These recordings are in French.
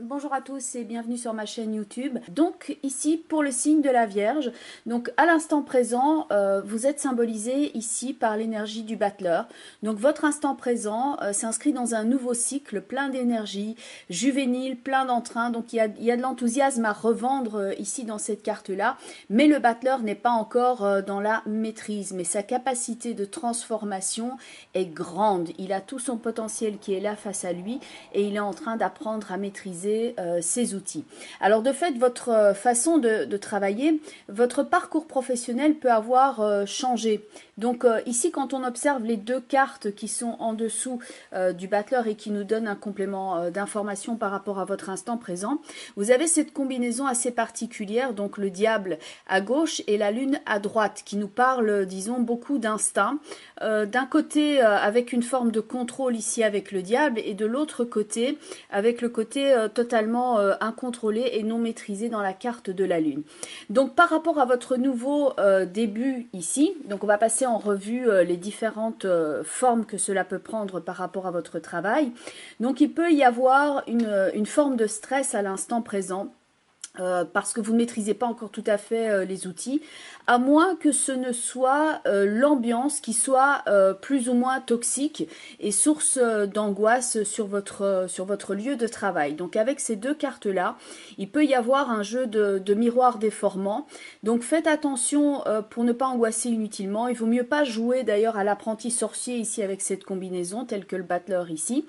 Bonjour à tous et bienvenue sur ma chaîne YouTube. Donc ici pour le signe de la Vierge, donc à l'instant présent, vous êtes symbolisé ici par l'énergie du battleur. Donc votre instant présent s'inscrit dans un nouveau cycle plein d'énergie, juvénile, plein d'entrain. Donc il y a de l'enthousiasme à revendre ici dans cette carte-là, mais le battleur n'est pas encore dans la maîtrise, mais sa capacité de transformation est grande. Il a tout son potentiel qui est là face à lui et il est en train d'apprendre à maîtriser ces outils. Alors de fait, votre façon de travailler, votre parcours professionnel peut avoir changé. Donc ici, quand on observe les deux cartes qui sont en dessous du battleur et qui nous donnent un complément d'information par rapport à votre instant présent, vous avez cette combinaison assez particulière, donc le diable à gauche et la lune à droite, qui nous parle, disons, beaucoup d'instinct. D'un côté, avec une forme de contrôle ici avec le diable, et de l'autre côté, avec le côté totalement incontrôlé et non maîtrisé dans la carte de la lune. Donc par rapport à votre nouveau début ici, donc on va passer en revue les différentes formes que cela peut prendre par rapport à votre travail. Donc il peut y avoir une forme de stress à l'instant présent. Parce que vous ne maîtrisez pas encore tout à fait les outils, à moins que ce ne soit l'ambiance qui soit plus ou moins toxique et source d'angoisse sur votre lieu de travail. Donc avec ces deux cartes-là, il peut y avoir un jeu de miroir déformant. Donc faites attention pour ne pas angoisser inutilement. Il vaut mieux pas jouer d'ailleurs à l'apprenti sorcier ici avec cette combinaison, telle que le battleur ici.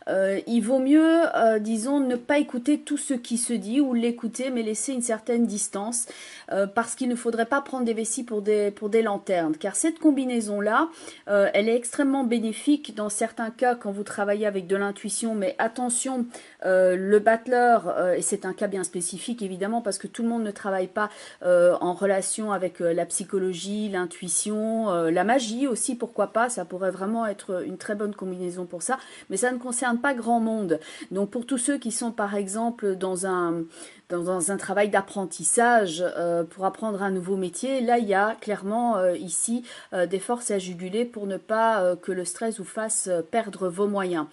Il vaut mieux, disons, ne pas écouter tout ce qui se dit ou l'écouter, mais laisser une certaine distance parce qu'il ne faudrait pas prendre des vessies pour des lanternes, car cette combinaison-là, elle est extrêmement bénéfique dans certains cas quand vous travaillez avec de l'intuition, mais attention, le battleur, et c'est un cas bien spécifique évidemment parce que tout le monde ne travaille pas en relation avec la psychologie, l'intuition, la magie aussi, pourquoi pas, ça pourrait vraiment être une très bonne combinaison pour ça, mais ça ne concerne pas grand monde. Donc pour tous ceux qui sont par exemple dans un travail d'apprentissage pour apprendre un nouveau métier, là il y a clairement ici des forces à juguler pour ne pas que le stress vous fasse perdre vos moyens.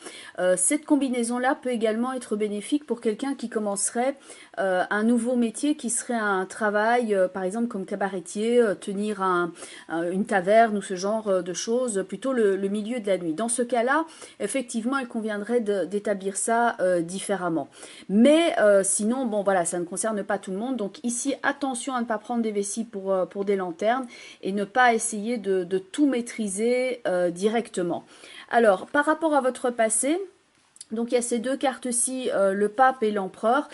Cette combinaison-là peut également être bénéfique pour quelqu'un qui commencerait un nouveau métier qui serait un travail, par exemple comme cabaretier, tenir une taverne ou ce genre de choses, plutôt le milieu de la nuit. Dans ce cas-là, effectivement, il conviendrait d'établir ça différemment. Mais sinon, bon voilà, ça ne concerne pas tout le monde. Donc ici, attention à ne pas prendre des vessies pour des lanternes et ne pas essayer de tout maîtriser directement. Alors, par rapport à votre passé, donc il y a ces deux cartes-ci, le pape et l'empereur,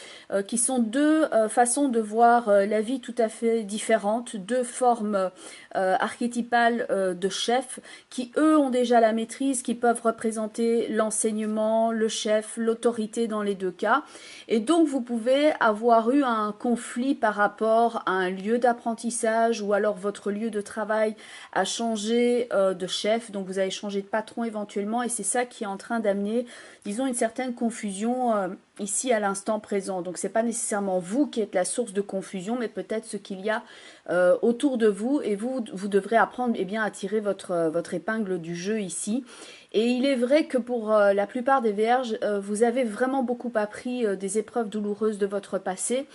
qui sont deux façons de voir la vie tout à fait différentes, deux formes archétypales de chefs, qui eux ont déjà la maîtrise, qui peuvent représenter l'enseignement, le chef, l'autorité dans les deux cas. Et donc vous pouvez avoir eu un conflit par rapport à un lieu d'apprentissage ou alors votre lieu de travail a changé de chef, donc vous avez changé de patron éventuellement et c'est ça qui est en train d'amener, disons, une certaine confusion ici à l'instant présent. Donc c'est pas nécessairement vous qui êtes la source de confusion, mais peut-être ce qu'il y a autour de vous et vous devrez apprendre eh bien, à tirer votre épingle du jeu ici. Et il est vrai que pour la plupart des Vierges, vous avez vraiment beaucoup appris des épreuves douloureuses de votre passé.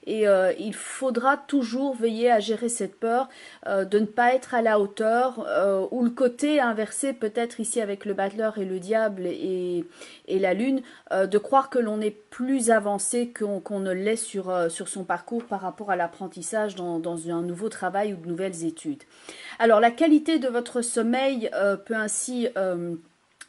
Et il faudra toujours veiller à gérer cette peur de ne pas être à la hauteur ou le côté inversé peut-être ici avec le battleur et le diable et la lune, de croire que l'on est plus avancé qu'on ne l'est sur son parcours par rapport à l'apprentissage dans un nouveau travail ou de nouvelles études. Alors la qualité de votre sommeil peut ainsi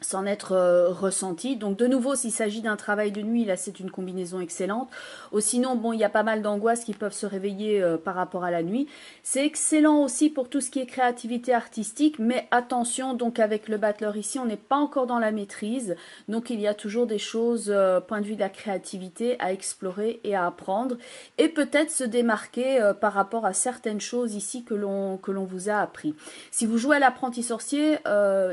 s'en être ressenti. Donc de nouveau, s'il s'agit d'un travail de nuit, là c'est une combinaison excellente. Ou sinon, bon, il y a pas mal d'angoisses qui peuvent se réveiller par rapport à la nuit. C'est excellent aussi pour tout ce qui est créativité artistique, mais attention, donc avec le battleur ici, on n'est pas encore dans la maîtrise. Donc il y a toujours des choses, point de vue de la créativité, à explorer et à apprendre. Et peut-être se démarquer par rapport à certaines choses ici que l'on vous a appris. Si vous jouez à l'apprenti sorcier,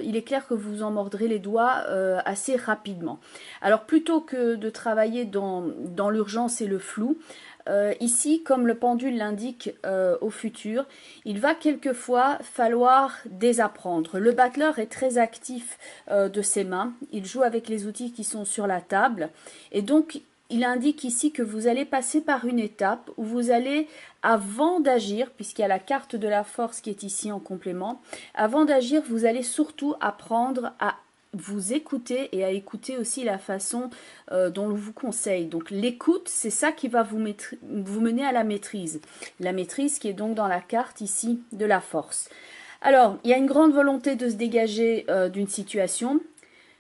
il est clair que vous en mordrez les doigts assez rapidement. Alors plutôt que de travailler dans l'urgence et le flou, ici, comme le pendule l'indique au futur, il va quelquefois falloir désapprendre. Le battleur est très actif de ses mains, il joue avec les outils qui sont sur la table et donc il indique ici que vous allez passer par une étape où vous allez, avant d'agir, puisqu'il y a la carte de la force qui est ici en complément, avant d'agir, vous allez surtout apprendre à vous écouter et à écouter aussi la façon dont on vous conseille. Donc l'écoute, c'est ça qui va vous mener à la maîtrise. La maîtrise qui est donc dans la carte ici de la force. Alors, il y a une grande volonté de se dégager d'une situation.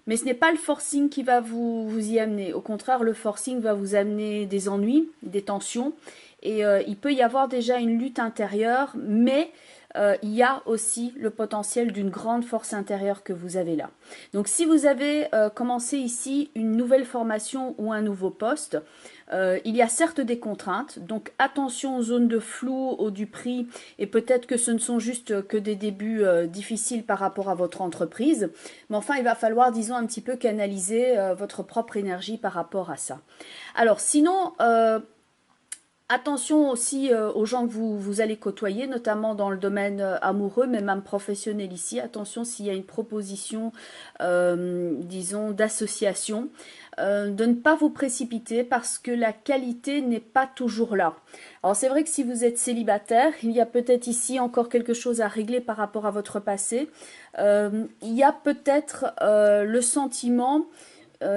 Mais ce n'est pas le forcing qui va vous y amener. Au contraire, le forcing va vous amener des ennuis, des tensions. Et il peut y avoir déjà une lutte intérieure, mais il y a aussi le potentiel d'une grande force intérieure que vous avez là. Donc si vous avez commencé ici une nouvelle formation ou un nouveau poste, il y a certes des contraintes, donc attention aux zones de flou, au du prix, et peut-être que ce ne sont juste que des débuts difficiles par rapport à votre entreprise, mais enfin il va falloir, disons, un petit peu canaliser votre propre énergie par rapport à ça. Alors sinon, attention aussi aux gens que vous allez côtoyer, notamment dans le domaine amoureux, mais même professionnel ici. Attention s'il y a une proposition, disons, d'association, de ne pas vous précipiter parce que la qualité n'est pas toujours là. Alors c'est vrai que si vous êtes célibataire, il y a peut-être ici encore quelque chose à régler par rapport à votre passé. Il y a peut-être le sentiment...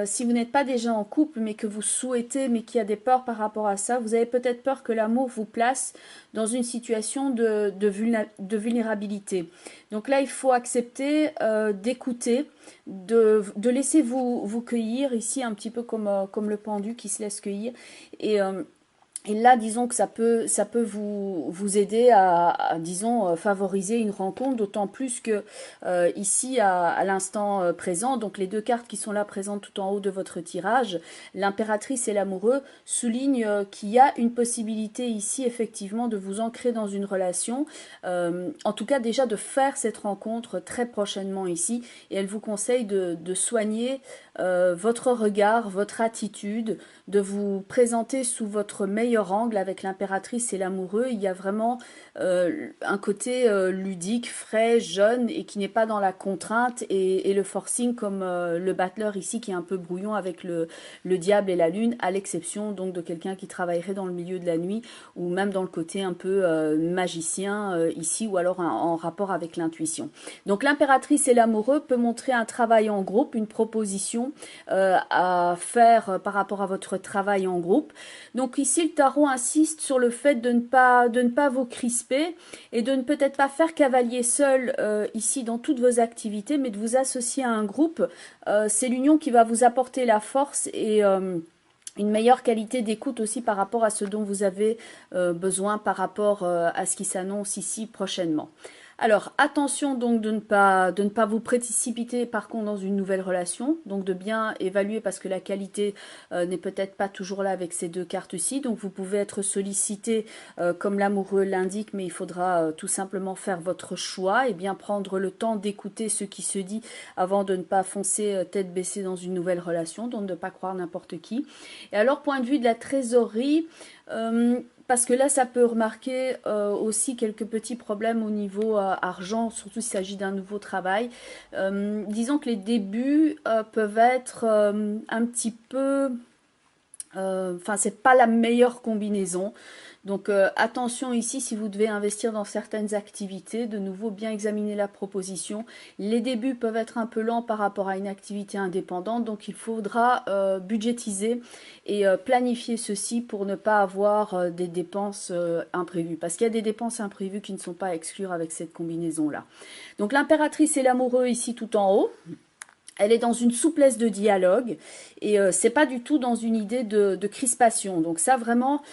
si vous n'êtes pas déjà en couple, mais que vous souhaitez, mais qu'il y a des peurs par rapport à ça, vous avez peut-être peur que l'amour vous place dans une situation de vulnérabilité. Donc là, il faut accepter d'écouter, de laisser vous cueillir, ici un petit peu comme le pendu qui se laisse cueillir. Et là, disons que ça peut vous aider à, disons, favoriser une rencontre, d'autant plus que ici, à l'instant présent, donc les deux cartes qui sont là présentes tout en haut de votre tirage, l'impératrice et l'amoureux, soulignent qu'il y a une possibilité ici, effectivement, de vous ancrer dans une relation, en tout cas déjà de faire cette rencontre très prochainement ici, et elle vous conseille de soigner votre regard, votre attitude, de vous présenter sous votre meilleur angle avec l'impératrice et l'amoureux. Il y a vraiment un côté ludique, frais, jeune et qui n'est pas dans la contrainte et le forcing comme le battleur ici qui est un peu brouillon avec le diable et la lune, à l'exception donc de quelqu'un qui travaillerait dans le milieu de la nuit ou même dans le côté un peu magicien ici ou alors en rapport avec l'intuition. Donc l'impératrice et l'amoureux peut montrer un travail en groupe, une proposition à faire par rapport à votre travail en groupe. Donc ici le tarot insiste sur le fait de ne pas vous crisper et de ne peut-être pas faire cavalier seul ici dans toutes vos activités, mais de vous associer à un groupe. C'est l'union qui va vous apporter la force et une meilleure qualité d'écoute aussi par rapport à ce dont vous avez besoin par rapport à ce qui s'annonce ici prochainement. Alors, attention donc de ne pas vous précipiter par contre dans une nouvelle relation, donc de bien évaluer parce que la qualité n'est peut-être pas toujours là avec ces deux cartes-ci, donc vous pouvez être sollicité comme l'amoureux l'indique, mais il faudra tout simplement faire votre choix et bien prendre le temps d'écouter ce qui se dit avant de ne pas foncer tête baissée dans une nouvelle relation, donc de ne pas croire n'importe qui. Et alors, point de vue de la trésorerie, parce que là, ça peut remarquer aussi quelques petits problèmes au niveau argent, surtout s'il s'agit d'un nouveau travail. Disons que les débuts peuvent être un petit peu... Enfin, c'est pas la meilleure combinaison. Donc attention ici, si vous devez investir dans certaines activités, de nouveau bien examiner la proposition. Les débuts peuvent être un peu lents par rapport à une activité indépendante, donc il faudra budgétiser et planifier ceci pour ne pas avoir des dépenses imprévues. Parce qu'il y a des dépenses imprévues qui ne sont pas à exclure avec cette combinaison-là. Donc l'impératrice et l'amoureux ici tout en haut. Elle est dans une souplesse de dialogue et c'est pas du tout dans une idée de crispation. Donc ça vraiment,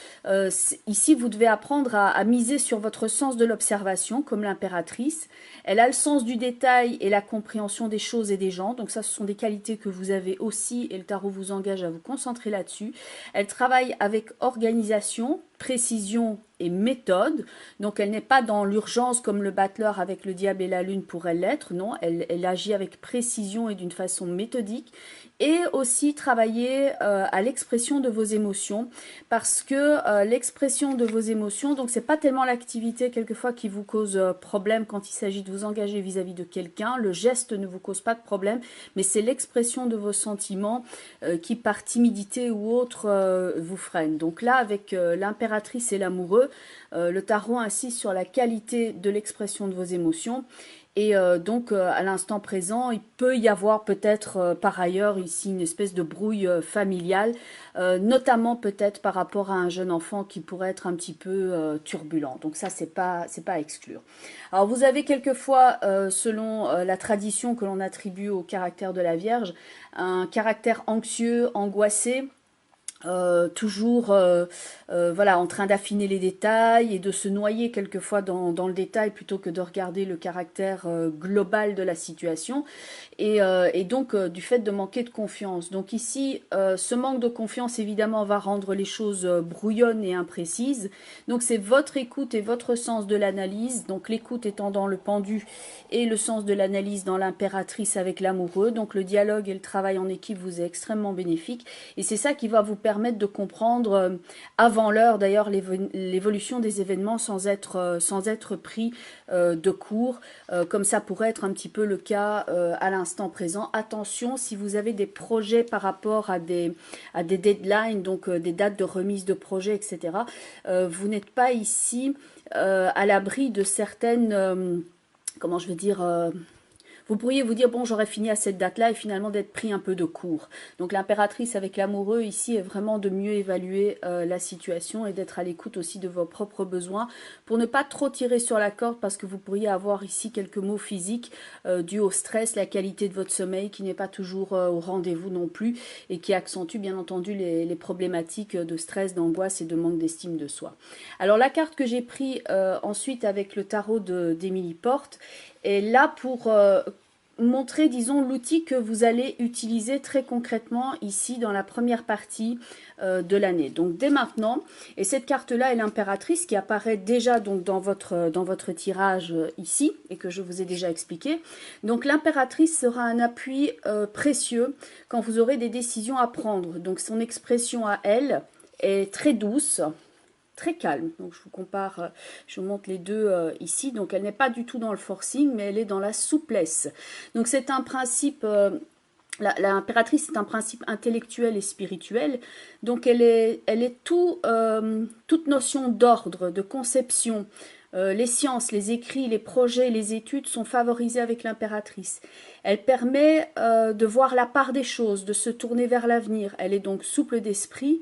ici vous devez apprendre à miser sur votre sens de l'observation comme l'impératrice. Elle a le sens du détail et la compréhension des choses et des gens. Donc ça, ce sont des qualités que vous avez aussi et le tarot vous engage à vous concentrer là-dessus. Elle travaille avec organisation, précision et méthode. Donc elle n'est pas dans l'urgence comme le battleur avec le diable et la lune pourrait l'être. Non, elle agit avec précision et d'une façon méthodique. Et aussi travailler à l'expression de vos émotions, parce que l'expression de vos émotions, donc c'est pas tellement l'activité quelquefois qui vous cause problème quand il s'agit de vous engager vis-à-vis de quelqu'un. Le geste ne vous cause pas de problème, mais c'est l'expression de vos sentiments qui par timidité ou autre vous freine. Donc là, avec l'impératrice et l'amoureux, le tarot insiste sur la qualité de l'expression de vos émotions. Et donc, à l'instant présent, il peut y avoir peut-être par ailleurs ici une espèce de brouille familiale, notamment peut-être par rapport à un jeune enfant qui pourrait être un petit peu turbulent. Donc ça, c'est pas à exclure. Alors, vous avez quelquefois, selon la tradition que l'on attribue au caractère de la Vierge, un caractère anxieux, angoissé, toujours voilà, en train d'affiner les détails et de se noyer quelquefois dans le détail plutôt que de regarder le caractère global de la situation et donc du fait de manquer de confiance. Donc ici, ce manque de confiance évidemment va rendre les choses brouillonnes et imprécises. Donc c'est votre écoute et votre sens de l'analyse, donc l'écoute étant dans le pendu et le sens de l'analyse dans l'impératrice avec l'amoureux. Donc le dialogue et le travail en équipe vous est extrêmement bénéfique et c'est ça qui va vous permettre de comprendre avant l'heure d'ailleurs l'évolution des événements sans être pris de court, comme ça pourrait être un petit peu le cas à l'instant présent. Attention, si vous avez des projets par rapport à des deadlines, donc des dates de remise de projets, etc., vous n'êtes pas ici à l'abri de certaines, comment je vais dire, vous pourriez vous dire, bon, j'aurais fini à cette date-là et finalement d'être pris un peu de court. Donc l'impératrice avec l'amoureux ici est vraiment de mieux évaluer la situation et d'être à l'écoute aussi de vos propres besoins pour ne pas trop tirer sur la corde parce que vous pourriez avoir ici quelques maux physiques dus au stress, la qualité de votre sommeil qui n'est pas toujours au rendez-vous non plus et qui accentue bien entendu les problématiques de stress, d'angoisse et de manque d'estime de soi. Alors la carte que j'ai prise ensuite avec le tarot d'Emily Porte est là pour montrer, disons, l'outil que vous allez utiliser très concrètement ici dans la première partie de l'année. Donc dès maintenant, et cette carte-là est l'impératrice qui apparaît déjà donc dans votre tirage ici et que je vous ai déjà expliqué. Donc l'impératrice sera un appui précieux quand vous aurez des décisions à prendre. Donc son expression à elle est très douce, très calme. Donc je vous compare, je vous montre les deux ici. Donc elle n'est pas du tout dans le forcing, mais elle est dans la souplesse. Donc c'est un principe, l'impératrice c'est un principe intellectuel et spirituel. Donc elle est toute notion d'ordre, de conception. Les sciences, les écrits, les projets, les études sont favorisés avec l'impératrice. Elle permet de voir la part des choses, de se tourner vers l'avenir. Elle est donc souple d'esprit.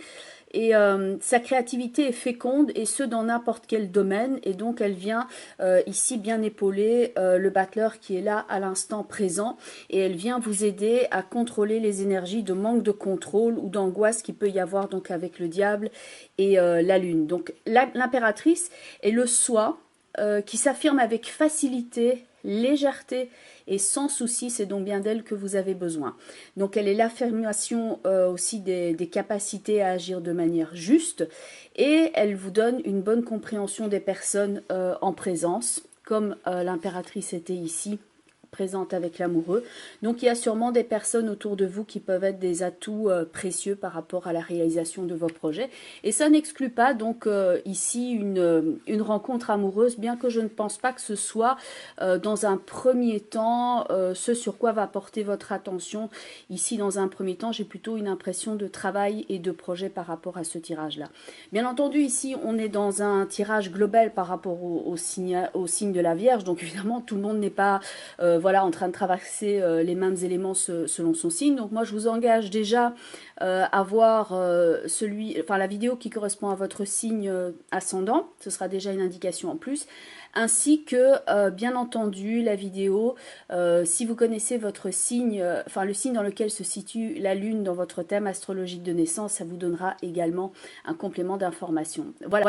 Et sa créativité est féconde et ce dans n'importe quel domaine et donc elle vient ici bien épauler le battleur qui est là à l'instant présent et elle vient vous aider à contrôler les énergies de manque de contrôle ou d'angoisse qu'il peut y avoir donc avec le diable et la lune. Donc l'impératrice est le soi qui s'affirme avec facilité, légèreté et sans souci, c'est donc bien d'elle que vous avez besoin. Donc elle est l'affirmation aussi des capacités à agir de manière juste et elle vous donne une bonne compréhension des personnes en présence, comme l'impératrice était ici, présente avec l'amoureux. Donc il y a sûrement des personnes autour de vous qui peuvent être des atouts précieux par rapport à la réalisation de vos projets. Et ça n'exclut pas donc ici une rencontre amoureuse, bien que je ne pense pas que ce soit dans un premier temps ce sur quoi va porter votre attention. Ici dans un premier temps, j'ai plutôt une impression de travail et de projet par rapport à ce tirage-là. Bien entendu, ici on est dans un tirage global par rapport au signe de la Vierge, donc évidemment tout le monde n'est pas voilà, en train de traverser les mêmes éléments selon son signe. Donc moi je vous engage déjà à voir la vidéo qui correspond à votre signe ascendant, ce sera déjà une indication en plus, ainsi que bien entendu la vidéo, si vous connaissez votre signe, le signe dans lequel se situe la lune dans votre thème astrologique de naissance, ça vous donnera également un complément d'information. Voilà.